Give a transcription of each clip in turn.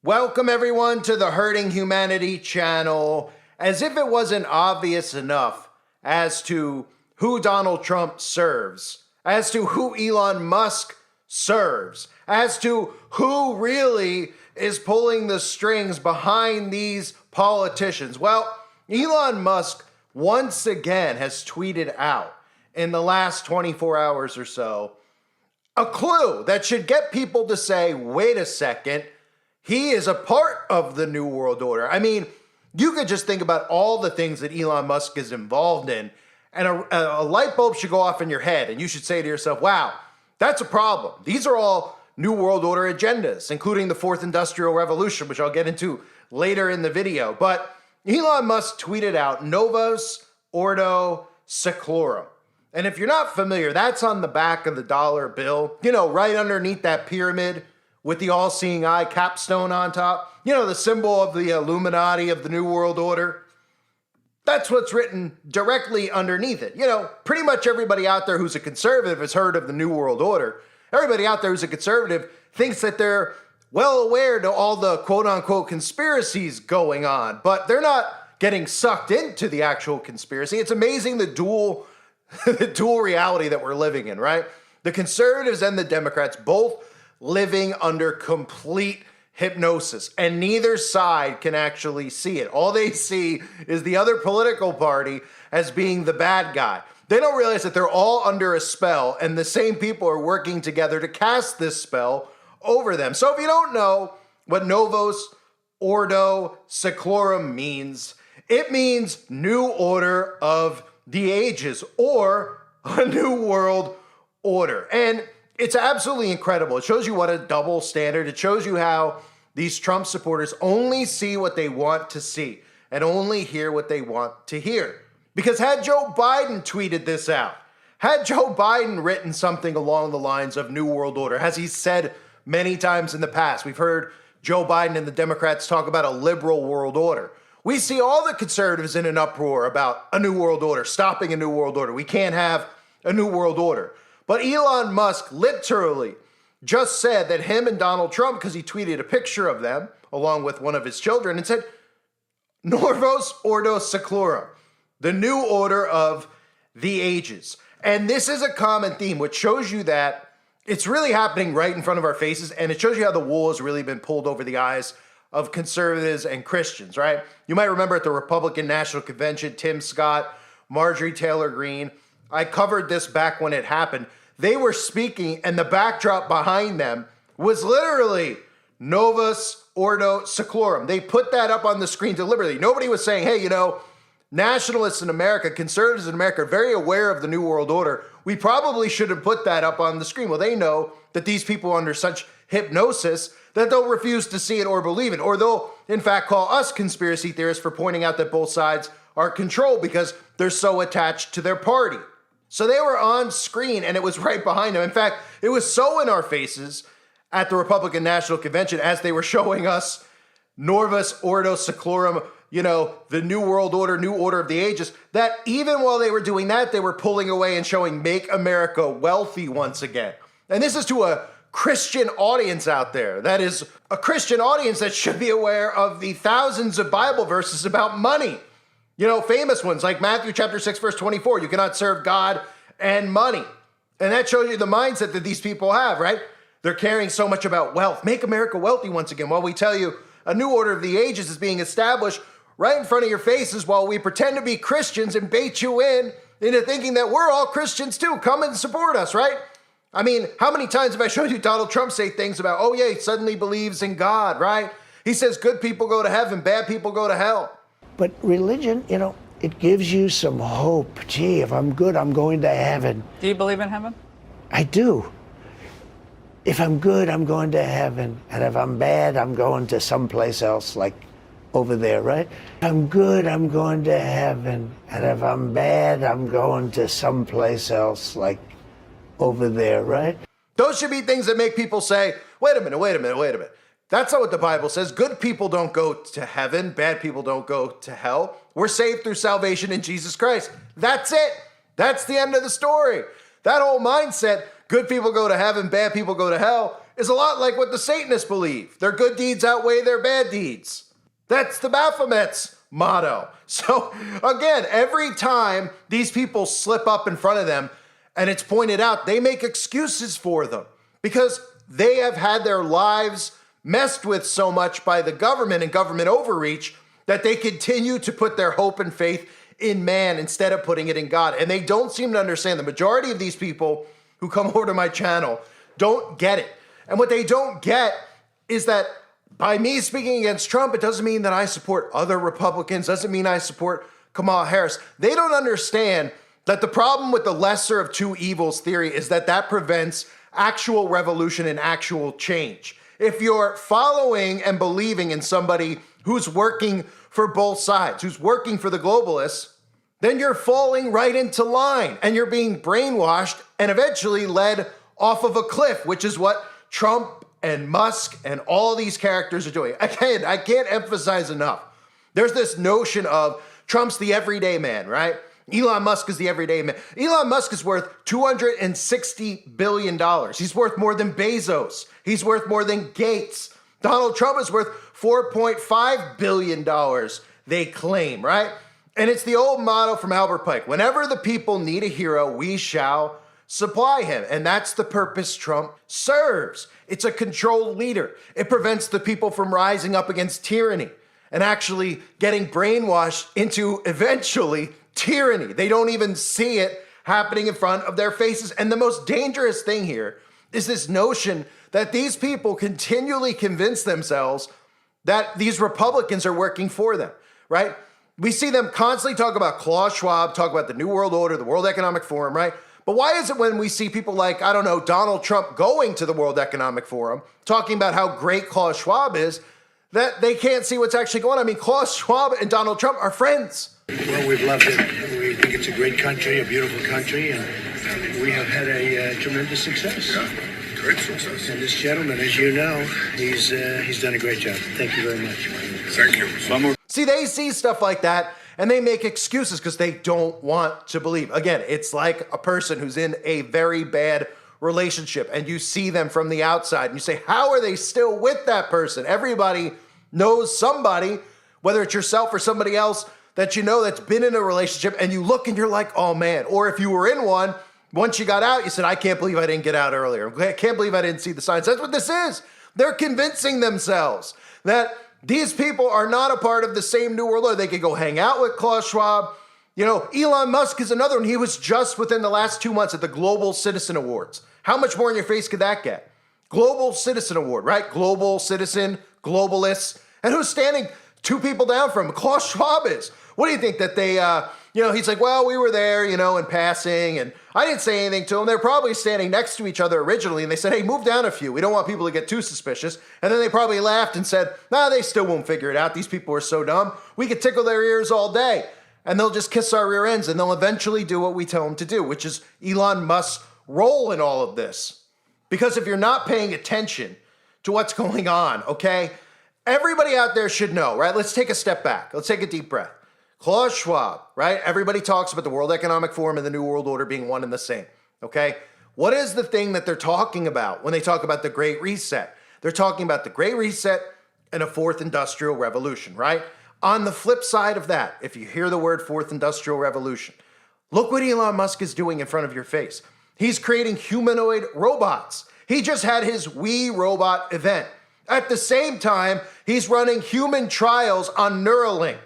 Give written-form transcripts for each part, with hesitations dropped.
Welcome everyone to the Hurting Humanity channel. As if it wasn't obvious enough as to who Donald Trump serves, as to who Elon Musk serves, as to who really is pulling the strings behind these politicians. Well, Elon Musk once again has tweeted out in the last 24 hours or so a clue that should get people to say, wait a second, he is a part of the New World Order. I mean, you could just think about all the things that Elon Musk is involved in, and a light bulb should go off in your head, and you should say to yourself, wow, that's a problem. These are all New World Order agendas, including the Fourth Industrial Revolution, which I'll get into later in the video. But Elon Musk tweeted out Novus Ordo Seclorum. And if you're not familiar, that's on the back of the dollar bill, you know, right underneath that pyramid with the all-seeing eye capstone on top. You know, the symbol of the Illuminati of the New World Order. That's what's written directly underneath it. You know, pretty much everybody out there who's a conservative has heard of the New World Order. Everybody out there who's a conservative thinks that they're well aware to all the quote-unquote conspiracies going on, but they're not getting sucked into the actual conspiracy. It's amazing the dual reality that we're living in, right? The conservatives and the Democrats both living under complete hypnosis, and neither side can actually see it. All they see is the other political party as being the bad guy. They don't realize that they're all under a spell, and the same people are working together to cast this spell over them. So if you don't know what Novus Ordo Seclorum means, it means New Order of the Ages, or a New World Order. And it's absolutely incredible. It shows you what a double standard. It shows you how these Trump supporters only see what they want to see and only hear what they want to hear. Because had Joe Biden tweeted this out, had Joe Biden written something along the lines of New World Order, as he's said many times in the past, we've heard Joe Biden and the Democrats talk about a liberal world order. We see all the conservatives in an uproar about a New World Order, stopping a New World Order. We can't have a New World Order. But Elon Musk literally just said that him and Donald Trump, because he tweeted a picture of them along with one of his children, and said, Novus Ordo Seclorum, the New Order of the Ages. And this is a common theme, which shows you that it's really happening right in front of our faces, and it shows you how the wool has really been pulled over the eyes of conservatives and Christians, right? You might remember at the Republican National Convention, Tim Scott, Marjorie Taylor Greene, I covered this back when it happened. They were speaking, and the backdrop behind them was literally Novus Ordo Seclorum. They put that up on the screen deliberately. Nobody was saying, hey, you know, nationalists in America, conservatives in America are very aware of the New World Order. We probably should have put that up on the screen. Well, they know that these people are under such hypnosis that they'll refuse to see it or believe it, or they'll, in fact, call us conspiracy theorists for pointing out that both sides are controlled because they're so attached to their party. So they were on screen, and it was right behind them. In fact, it was so in our faces at the Republican National Convention as they were showing us Novus Ordo Seclorum, you know, the New World Order, New Order of the Ages, that even while they were doing that, they were pulling away and showing Make America Wealthy once again. And this is to a Christian audience out there. That is a Christian audience that should be aware of the thousands of Bible verses about money. You know, famous ones like Matthew chapter 6, verse 24, you cannot serve God and money. And that shows you the mindset that these people have, right? They're caring so much about wealth. Make America wealthy once again. While we tell you a new order of the ages is being established right in front of your faces while we pretend to be Christians and bait you into thinking that we're all Christians too. Come and support us, right? I mean, how many times have I showed you Donald Trump say things about, oh yeah, he suddenly believes in God, right? He says good people go to heaven, bad people go to hell. But religion, you know, it gives you some hope. Gee, if I'm good, I'm going to heaven. Do you believe in heaven? I do. If I'm good, I'm going to heaven. And if I'm bad, I'm going to someplace else, like over there, right? If I'm good, I'm going to heaven. And if I'm bad, I'm going to someplace else, like over there, right? Those should be things that make people say, wait a minute. That's not what the Bible says. Good people don't go to heaven. Bad people don't go to hell. We're saved through salvation in Jesus Christ. That's it. That's the end of the story. That whole mindset, good people go to heaven, bad people go to hell, is a lot like what the Satanists believe. Their good deeds outweigh their bad deeds. That's the Baphomet's motto. So again, every time these people slip up in front of them and it's pointed out, they make excuses for them because they have had their lives messed with so much by the government and government overreach that they continue to put their hope and faith in man instead of putting it in God. And they don't seem to understand. The majority of these people who come over to my channel don't get it. And what they don't get is that by me speaking against Trump, it doesn't mean that I support other Republicans, doesn't mean I support Kamala Harris. They don't understand that the problem with the lesser of two evils theory is that that prevents actual revolution and actual change. If you're following and believing in somebody who's working for both sides, who's working for the globalists, then you're falling right into line and you're being brainwashed and eventually led off of a cliff, which is what Trump and Musk and all these characters are doing. Again, I can't emphasize enough. There's this notion of Trump's the everyday man, right? Elon Musk is the everyday man. Elon Musk is worth $260 billion. He's worth more than Bezos. He's worth more than Gates. Donald Trump is worth $4.5 billion, they claim, right? And it's the old motto from Albert Pike. Whenever the people need a hero, we shall supply him. And that's the purpose Trump serves. It's a controlled leader. It prevents the people from rising up against tyranny and actually getting brainwashed into eventually tyranny. They don't even see it happening in front of their faces. And the most dangerous thing here is this notion that these people continually convince themselves that these Republicans are working for them, right? We see them constantly talk about Klaus Schwab, talk about the New World Order, the World Economic Forum, right? But why is it when we see people like, I don't know, Donald Trump going to the World Economic Forum, talking about how great Klaus Schwab is, that they can't see what's actually going on? I mean, Klaus Schwab and Donald Trump are friends. Well, we've loved it. We think it's a great country, a beautiful country, and we have had a tremendous success. Yeah, great success. And this gentleman, as you know, he's done a great job. Thank you very much. Thank you. One more. See, they see stuff like that and they make excuses because they don't want to believe. Again, it's like a person who's in a very bad relationship and you see them from the outside and you say, how are they still with that person? Everybody knows somebody, whether it's yourself or somebody else that you know that's been in a relationship, and you look and you're like, oh man. Or if you were in one, once you got out, you said, I can't believe I didn't get out earlier. I can't believe I didn't see the signs. That's what this is. They're convincing themselves that these people are not a part of the same New World Order. They could go hang out with Klaus Schwab. You know, Elon Musk is another one. He was just within the last 2 months at the Global Citizen Awards. How much more in your face could that get? Global Citizen Award, right? Global citizen, globalists. And who's standing 2 people down from him? Klaus Schwab is. What do you think that they, he's like, well, we were there, in passing, and I didn't say anything to them. They're probably standing next to each other originally, and they said, hey, move down a few. We don't want people to get too suspicious. And then they probably laughed and said, nah, they still won't figure it out. These people are so dumb. We could tickle their ears all day, and they'll just kiss our rear ends, and they'll eventually do what we tell them to do, which is Elon Musk's role in all of this. Because if you're not paying attention to what's going on, okay, everybody out there should know, right? Let's take a step back. Let's take a deep breath. Klaus Schwab, right? Everybody talks about the World Economic Forum and the New World Order being one and the same, okay? What is the thing that they're talking about when they talk about the Great Reset? They're talking about the Great Reset and a fourth industrial revolution, right? On the flip side of that, if you hear the word fourth industrial revolution, look what Elon Musk is doing in front of your face. He's creating humanoid robots. He just had his We Robot event. At the same time, he's running human trials on Neuralink,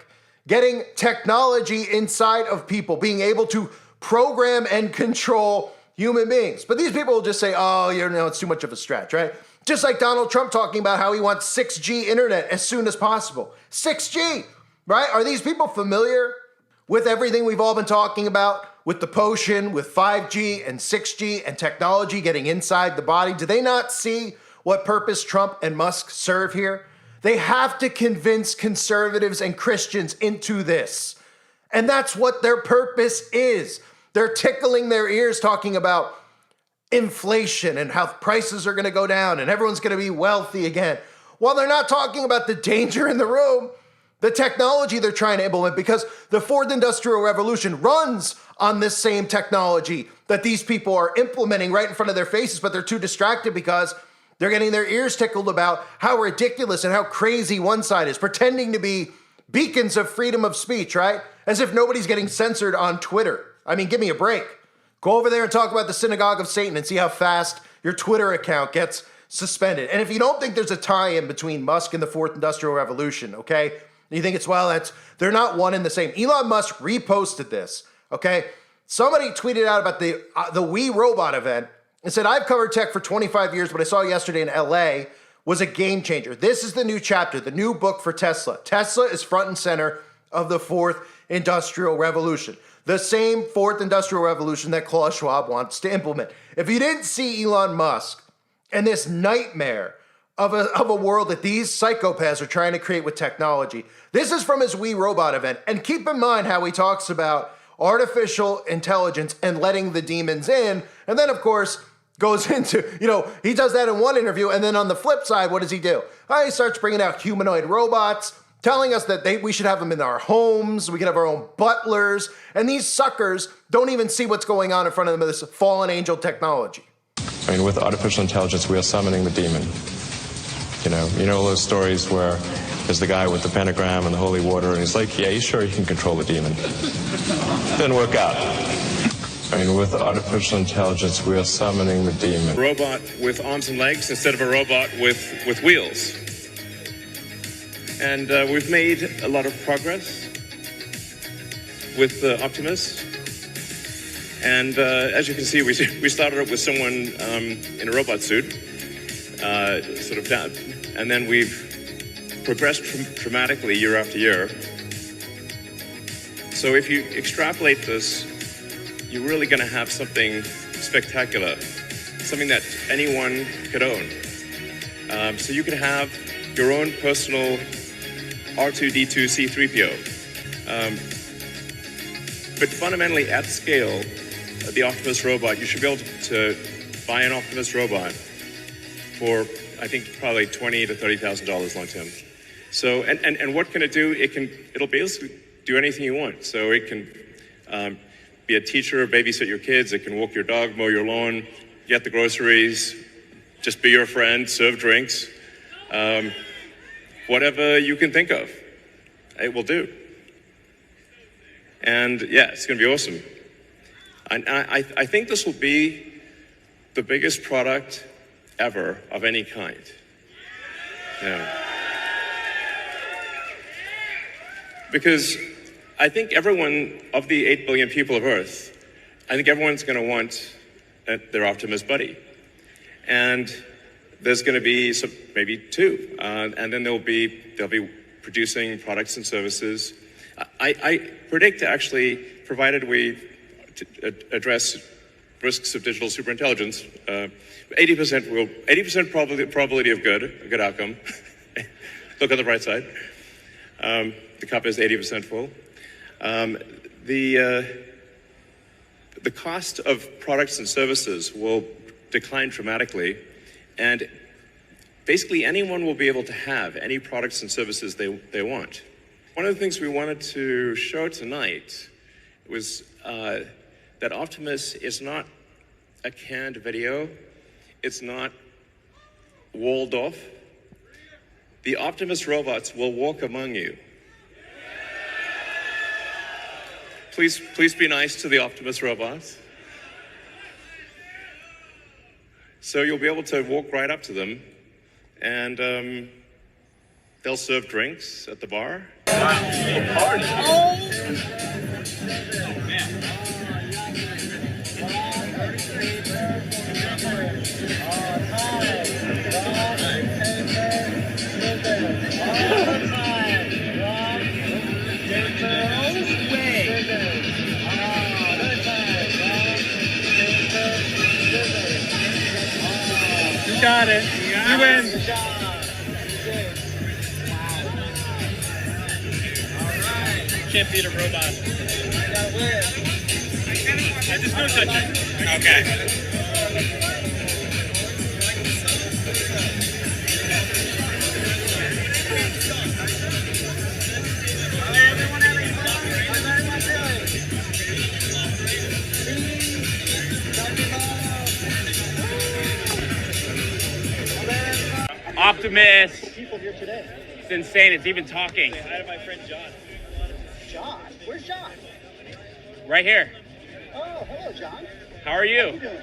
getting technology inside of people, being able to program and control human beings. But these people will just say, oh, it's too much of a stretch, right? Just like Donald Trump talking about how he wants 6G internet as soon as possible. 6G, right? Are these people familiar with everything we've all been talking about, with the potion, with 5G and 6G and technology getting inside the body? Do they not see what purpose Trump and Musk serve here? They have to convince conservatives and Christians into this. And that's what their purpose is. They're tickling their ears talking about inflation and how prices are going to go down and everyone's going to be wealthy again, while they're not talking about the danger in the room, the technology they're trying to implement, because the fourth industrial revolution runs on this same technology that these people are implementing right in front of their faces, but they're too distracted because They're getting their ears tickled about how ridiculous and how crazy one side is, pretending to be beacons of freedom of speech, right? As if nobody's getting censored on Twitter. I mean, give me a break. Go over there and talk about the Synagogue of Satan and see how fast your Twitter account gets suspended. And if you don't think there's a tie-in between Musk and the Fourth Industrial Revolution, okay? You think they're not one and the same. Elon Musk reposted this, okay? Somebody tweeted out about the We Robot event and said, I've covered tech for 25 years. What I saw yesterday in LA was a game changer. This is the new chapter, the new book for Tesla. Tesla is front and center of the Fourth Industrial Revolution. The same Fourth Industrial Revolution that Klaus Schwab wants to implement. If you didn't see Elon Musk and this nightmare of a world that these psychopaths are trying to create with technology, this is from his We Robot event. And keep in mind how he talks about artificial intelligence and letting the demons in. And then, of course, goes into, he does that in one interview. And then on the flip side, what does he do? He starts bringing out humanoid robots, telling us that we should have them in our homes. We can have our own butlers. And these suckers don't even see what's going on in front of them with this fallen angel technology. I mean, with artificial intelligence, we are summoning the demon. You know those stories where there's the guy with the pentagram and the holy water, and he's like, yeah, he's sure he can control the demon. Didn't work out. I mean, with artificial intelligence, we are summoning the demon. Robot with arms and legs instead of a robot with wheels. And we've made a lot of progress with Optimus. And as you can see, we started up with someone in a robot suit, sort of down, and then we've progressed dramatically year after year. So if you extrapolate this, you're really going to have something spectacular, something that anyone could own. So you could have your own personal R2-D2 C3PO. But fundamentally, at scale, the Optimus robot, you should be able to buy an Optimus robot for, I think, probably $20,000 to $30,000 long term. So, and what can it do? It'll basically do anything you want. So it can be a teacher, babysit your kids. It can walk your dog, mow your lawn, get the groceries, just be your friend, serve drinks. Whatever you can think of, it will do. And yeah, it's going to be awesome. And I think this will be the biggest product ever of any kind. Yeah. Because I think everyone, of the 8 billion people of Earth, I think everyone's going to want their Optimus buddy. And there's going to be maybe two, and then they'll be producing products and services. I predict, actually, provided we address risks of digital superintelligence, 80% probability of good, a good outcome. Look on the bright side. The cup is 80% full. The cost of products and services will decline dramatically, and basically anyone will be able to have any products and services they want. One of the things we wanted to show tonight was that Optimus is not a canned video. It's not walled off. The Optimus robots will walk among you. Please be nice to the Optimus robots. So you'll be able to walk right up to them, and they'll serve drinks at the bar. You got it. You win. Can't beat a robot. I just don't touch it. Okay. infamous. People here today. It's insane. It's even talking. Say hi to my friend John. John? Where's John? Right here. Oh, hello, John. How are you? How you doing?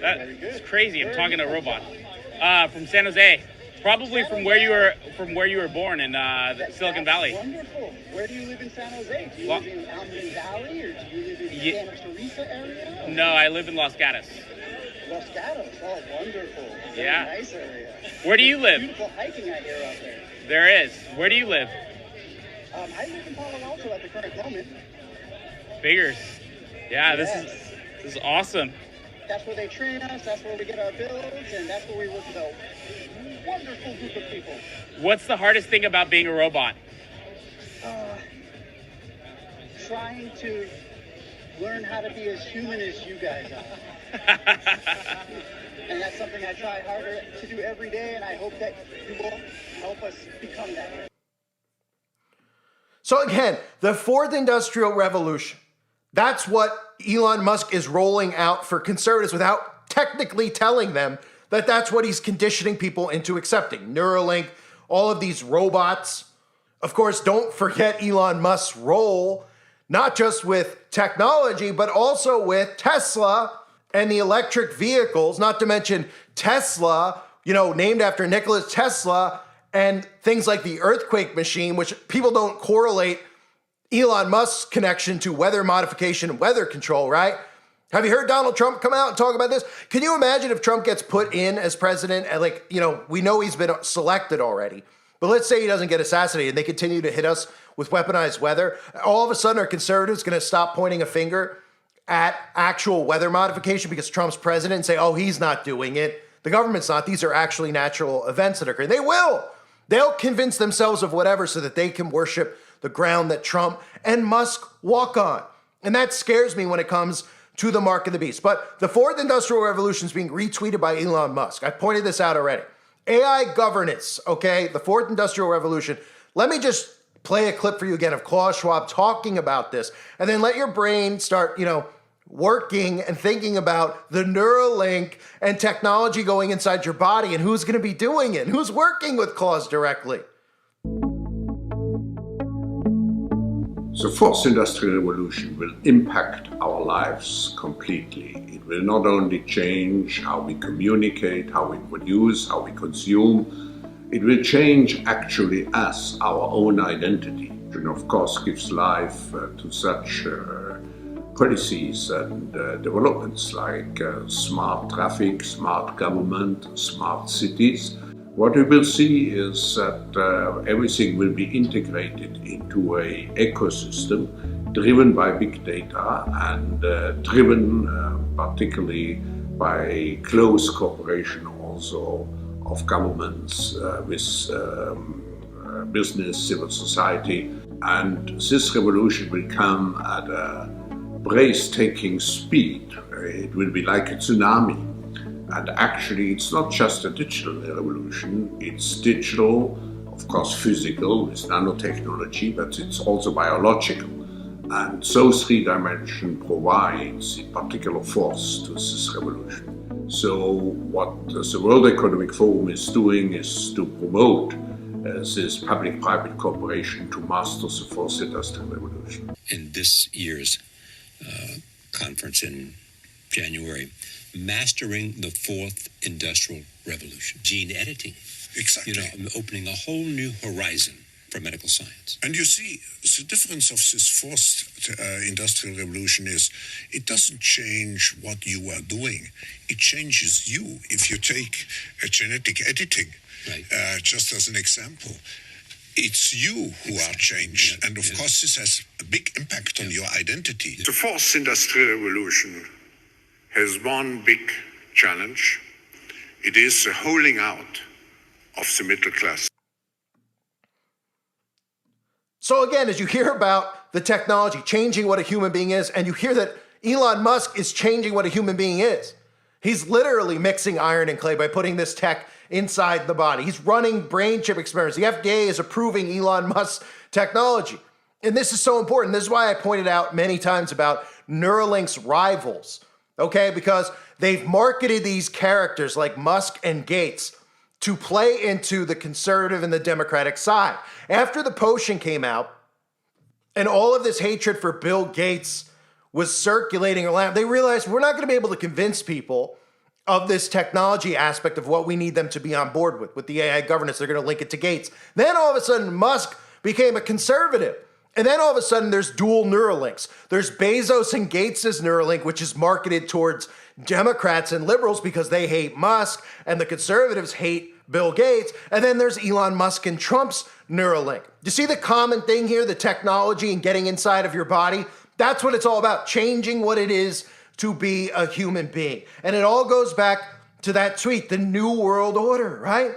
Very good. It's crazy. I'm Where talking to are a you robot. From San Jose. Probably from where you were born in Silicon Valley. Wonderful. Where do you live in San Jose? Do you live in Mountain Valley or do you live in the Santa Teresa area? No, I live in Los Gatos. Los Gatos. Oh, wonderful. Very Yeah. nice area. Where do you live? Beautiful hiking I hear out there. There is. Where do you live? I live in Palo Alto at the current moment. Figures. Yeah, Yes. this is awesome. That's where they train us, that's where we get our bills, and that's where we work with a wonderful group of people. What's the hardest thing about being a robot? Trying to learn how to be as human as you guys are. And that's something I try harder to do every day, and I hope that you will help us become that. So again, the fourth industrial revolution, that's what Elon Musk is rolling out for conservatives without technically telling them that that's what he's conditioning people into accepting. Neuralink, all of these robots. Of course, don't forget Elon Musk's role, not just with technology, but also with Tesla and the electric vehicles, not to mention Tesla, named after Nikola Tesla, and things like the earthquake machine, which people don't correlate Elon Musk's connection to weather modification and weather control, right? Have you heard Donald Trump come out and talk about this? Can you imagine if Trump gets put in as president and we know he's been selected already, but let's say he doesn't get assassinated and they continue to hit us with weaponized weather. All of a sudden, are conservatives going to stop pointing a finger at actual weather modification because Trump's president and say, oh, he's not doing it. The government's not. These are actually natural events that occur. They will. They'll convince themselves of whatever so that they can worship the ground that Trump and Musk walk on. And that scares me when it comes to the mark of the beast. But the fourth industrial revolution is being retweeted by Elon Musk. I pointed this out already. AI governance, okay? The fourth industrial revolution. Let me just play a clip for you again of Klaus Schwab talking about this, and then let your brain start, working and thinking about the Neuralink and technology going inside your body and who's going to be doing it, who's working with Klaus directly. The fourth industrial revolution will impact our lives completely. It will not only change how we communicate, how we produce, how we consume, it will change actually us, our own identity, and of course gives life to such policies and developments like smart traffic, smart government, smart cities. What we will see is that everything will be integrated into an ecosystem driven by big data and driven particularly by close cooperation also of governments with business, civil society. And this revolution will come at a breathtaking speed. It will be like a tsunami. And actually, it's not just a digital revolution, it's digital, of course physical, with nanotechnology, but it's also biological. And so three dimension provides a particular force to this revolution. So what the World Economic Forum is doing is to promote this public-private cooperation to master the fourth industrial revolution. In this year's conference in January, mastering the fourth industrial revolution, gene editing. Exactly. Opening a whole new horizon for medical science. And you see, the difference of this fourth industrial revolution is it doesn't change what you are doing. It changes you. If you take genetic editing, right. Just as an example, it's you who are changed. Yeah, and of course, this has a big impact on your identity. The fourth industrial revolution has one big challenge. It is the holding out of the middle class. So again, as you hear about the technology changing what a human being is, and you hear that Elon Musk is changing what a human being is, he's literally mixing iron and clay by putting this tech inside the body. He's running brain chip experiments. The FDA is approving Elon Musk's technology. And this is so important. This is why I pointed out many times about Neuralink's rivals, okay? Because they've marketed these characters like Musk and Gates to play into the conservative and the Democratic side. After the potion came out and all of this hatred for Bill Gates was circulating around, they realized we're not going to be able to convince people of this technology aspect of what we need them to be on board with the AI governance. They're going to link it to Gates. Then all of a sudden, Musk became a conservative. And then all of a sudden, there's dual Neuralinks. There's Bezos and Gates' Neuralink, which is marketed towards Democrats and liberals because they hate Musk, and the conservatives hate Bill Gates. And then there's Elon Musk and Trump's Neuralink. You see the common thing here, the technology and getting inside of your body? That's what it's all about, changing what it is to be a human being. And it all goes back to that tweet, the New World Order, right?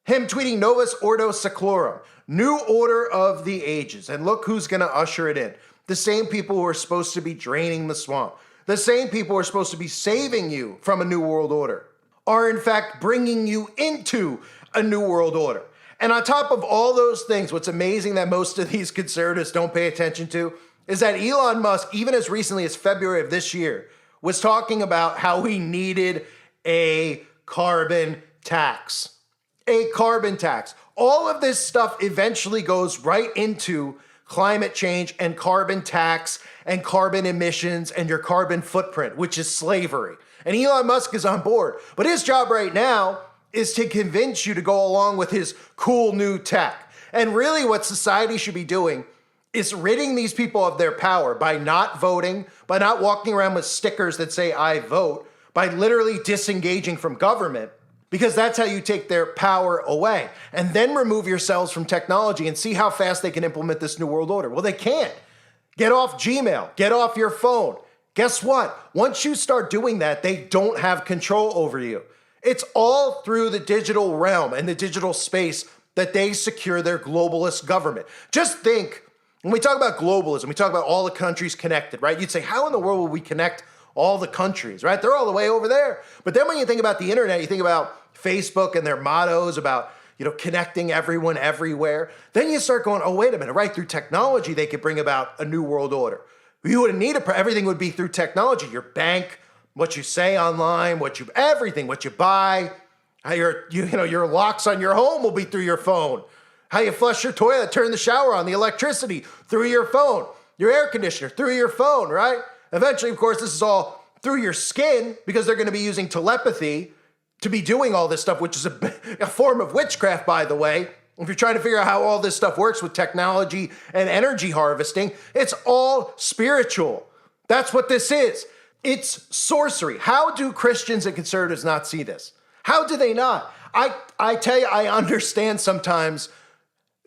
Him tweeting Novus Ordo Seclorum, New Order of the Ages. And look who's going to usher it in. The same people who are supposed to be draining the swamp, the same people who are supposed to be saving you from a New World Order, are in fact bringing you into a New World Order. And on top of all those things, what's amazing that most of these conservatives don't pay attention to is that Elon Musk, even as recently as February of this year, was talking about how we needed a carbon tax. A carbon tax. All of this stuff eventually goes right into climate change and carbon tax and carbon emissions and your carbon footprint, which is slavery. And Elon Musk is on board. But his job right now is to convince you to go along with his cool new tech. And really what society should be doing is ridding these people of their power by not voting, by not walking around with stickers that say, I vote, by literally disengaging from government, because that's how you take their power away. And then remove yourselves from technology and see how fast they can implement this New World Order. Well, they can't. Get off Gmail, get off your phone. Guess what? Once you start doing that, they don't have control over you. It's all through the digital realm and the digital space that they secure their globalist government. Just think, when we talk about globalism, we talk about all the countries connected, right? You'd say, how in the world will we connect all the countries, right? They're all the way over there. But then when you think about the internet, you think about Facebook and their mottos about, connecting everyone everywhere. Then you start going, oh, wait a minute, right? Through technology, they could bring about a new world order. You wouldn't need everything would be through technology. Your bank, what you say online, everything, what you buy, how your locks on your home will be through your phone. How you flush your toilet, turn the shower on, the electricity through your phone, your air conditioner through your phone, right? Eventually, of course, this is all through your skin because they're going to be using telepathy to be doing all this stuff, which is a form of witchcraft, by the way. If you're trying to figure out how all this stuff works with technology and energy harvesting, it's all spiritual. That's what this is. It's sorcery. How do Christians and conservatives not see this? How do they not? I tell you, I understand sometimes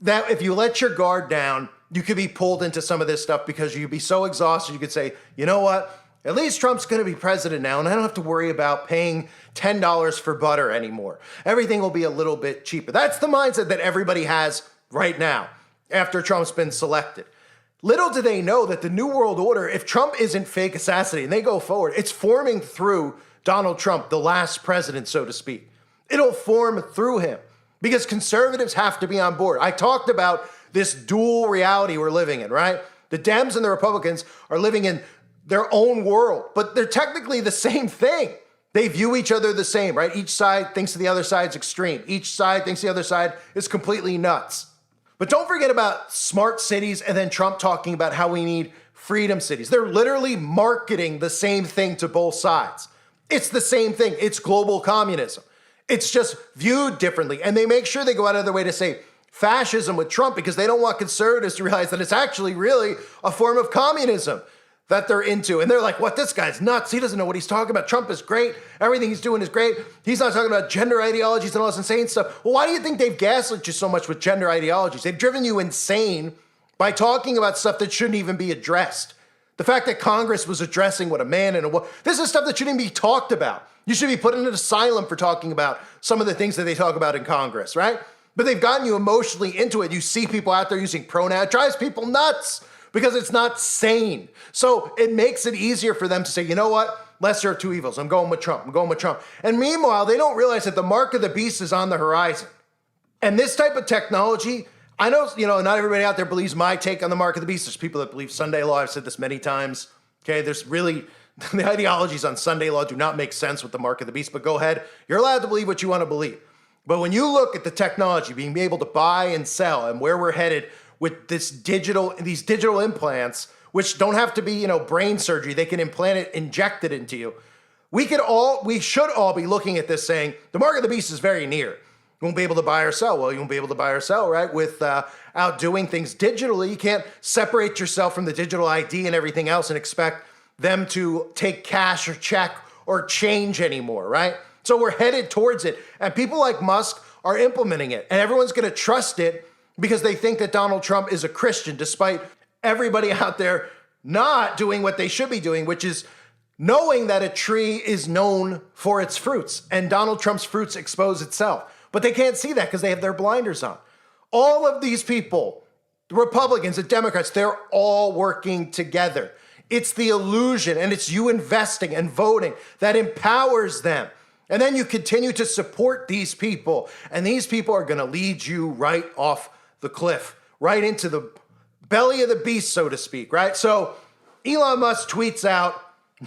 that if you let your guard down, you could be pulled into some of this stuff because you'd be so exhausted, you could say, you know what? At least Trump's going to be president now, and I don't have to worry about paying $10 for butter anymore. Everything will be a little bit cheaper. That's the mindset that everybody has right now after Trump's been selected. Little do they know that the New World Order, if Trump isn't fake assassinated and they go forward, it's forming through Donald Trump, the last president, so to speak. It'll form through him because conservatives have to be on board. I talked about this dual reality we're living in, right? The Dems and the Republicans are living in their own world, but they're technically the same thing. They view each other the same, right? Each side thinks the other side's extreme. Each side thinks the other side is completely nuts. But don't forget about smart cities and then Trump talking about how we need freedom cities. They're literally marketing the same thing to both sides. It's the same thing. It's global communism. It's just viewed differently. And they make sure they go out of their way to say fascism with Trump because they don't want conservatives to realize that it's actually really a form of communism that they're into. And they're like, what, this guy's nuts. He doesn't know what he's talking about. Trump is great. Everything he's doing is great. He's not talking about gender ideologies and all this insane stuff. Well, why do you think they've gaslit you so much with gender ideologies? They've driven you insane by talking about stuff that shouldn't even be addressed. The fact that Congress was addressing what a man and a woman, this is stuff that shouldn't even be talked about. You should be put in an asylum for talking about some of the things that they talk about in Congress, right? But they've gotten you emotionally into it. You see people out there using pronouns. It drives people nuts because it's not sane. So it makes it easier for them to say, you know what? Lesser of two evils. I'm going with Trump. I'm going with Trump. And meanwhile, they don't realize that the mark of the beast is on the horizon. And this type of technology, I know, not everybody out there believes my take on the mark of the beast. There's people that believe Sunday law. I've said this many times. Okay, there's really, the ideologies on Sunday law do not make sense with the mark of the beast, but go ahead. You're allowed to believe what you want to believe. But when you look at the technology, being able to buy and sell and where we're headed with these digital implants, which don't have to be, brain surgery, they can implant it, inject it into you. We should all be looking at this saying, the mark of the beast is very near. You won't be able to buy or sell. Well, you won't be able to buy or sell, right? Without doing things digitally, you can't separate yourself from the digital ID and everything else and expect them to take cash or check or change anymore, right? So we're headed towards it. And people like Musk are implementing it. And everyone's going to trust it because they think that Donald Trump is a Christian, despite everybody out there not doing what they should be doing, which is knowing that a tree is known for its fruits. And Donald Trump's fruits expose itself. But they can't see that because they have their blinders on. All of these people, the Republicans, the Democrats, they're all working together. It's the illusion, and it's you investing and voting that empowers them. And then you continue to support these people, and these people are going to lead you right off the cliff, right into the belly of the beast, so to speak, right? So Elon Musk tweets out,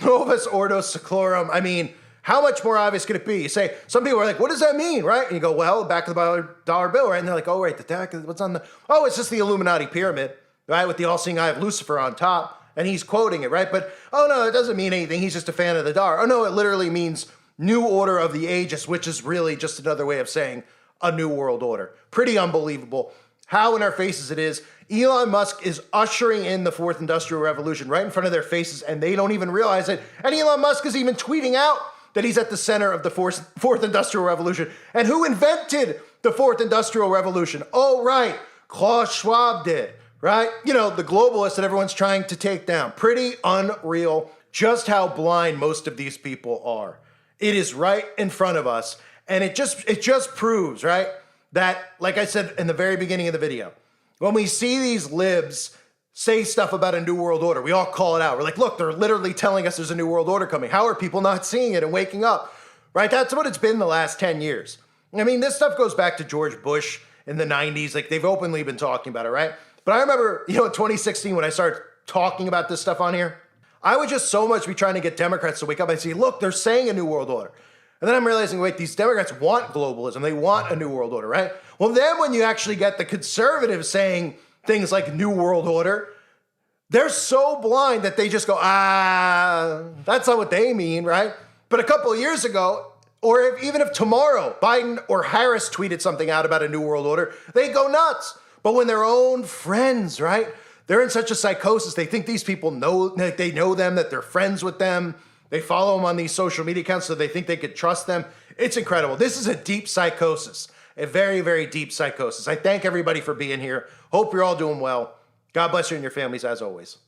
Novus Ordo Seclorum. I mean, how much more obvious could it be? You say, some people are like, what does that mean, right? And you go, well, back of the dollar bill, right? And they're like, oh, wait, what's on the, oh, it's just the Illuminati pyramid, right? With the all-seeing eye of Lucifer on top, and he's quoting it, right? But, oh, no, it doesn't mean anything. He's just a fan of the dollar. Oh, no, it literally means New Order of the Ages, which is really just another way of saying a new world order. Pretty unbelievable. How in our faces it is. Elon Musk is ushering in the fourth industrial revolution right in front of their faces, and they don't even realize it. And Elon Musk is even tweeting out that he's at the center of the fourth industrial revolution. And who invented the fourth industrial revolution? Oh, right, Klaus Schwab did, right? The globalists that everyone's trying to take down. Pretty unreal just how blind most of these people are. It is right in front of us. And it just proves, right, that, like I said in the very beginning of the video, when we see these libs say stuff about a new world order, we all call it out. We're like, look, they're literally telling us there's a new world order coming. How are people not seeing it and waking up, right? That's what it's been the last 10 years. I mean, this stuff goes back to George Bush in the 90s. Like, they've openly been talking about it, right? But I remember, in 2016 when I started talking about this stuff on here, I would just so much be trying to get Democrats to wake up and say, look, they're saying a new world order. And then I'm realizing, wait, these Democrats want globalism. They want a new world order, right? Well, then when you actually get the conservatives saying things like new world order, they're so blind that they just go, that's not what they mean, right? But a couple of years ago, or even if tomorrow Biden or Harris tweeted something out about a new world order, they go nuts. But when their own friends, right? They're in such a psychosis. They think these people know, they know them, that they're friends with them. They follow them on these social media accounts, so they think they could trust them. It's incredible. This is a deep psychosis, a very, very deep psychosis. I thank everybody for being here. Hope you're all doing well. God bless you and your families as always.